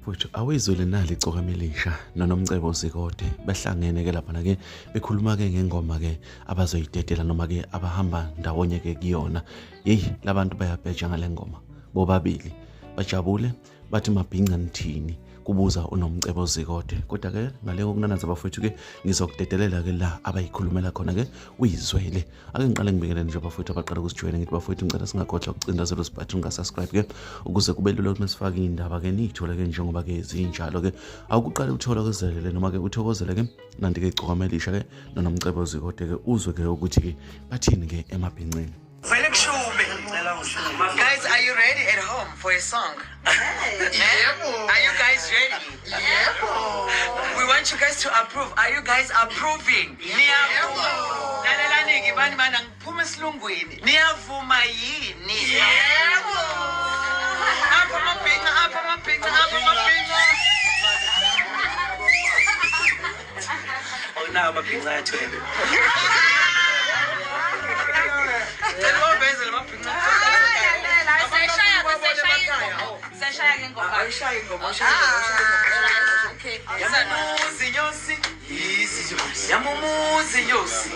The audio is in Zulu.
Futhi awezule nali icokamelisha nonomcebo usikode behlangene ke lapha ke bekhuluma ke ngengoma ke abazoyidedela noma ke abahamba ndawonye ke kuyona. Hey, labantu bayabheja ngale ngoma bobabili bajabule bathi mabhinca nithini kubuza unomcebo usikode. Kodwa ke ngale kokunanaza bafowethu ke ngizokudedelela ke la abayikhulumela khona ke uyizwele. Ake ngiqale ngibekele nje bafowethu abaqala ukusijoyina ngithi bafowethu ngicela singakhohlwa ukucindezela usibhathi ungasubscribe ke ukuze kube lula ukuthi sifake indaba ke nithole ke njengoba ke zinjalo ke awukuqala uthokozele noma ke uthokozele ke nanti ke icokamelisha ke nonomcebo usikode ke uzwe ke ukuthi ke bathini ke emabhinceni. Guys, are you ready at home for a song? Are you guys ready? We want you guys to approve. Are you guys approving? Lalelani ngibani mana ngiphume esilungwini. Niyavuma yini? Apha amabhinqa. Oh now amabhinqa ayathwele. Yamumuzi yosi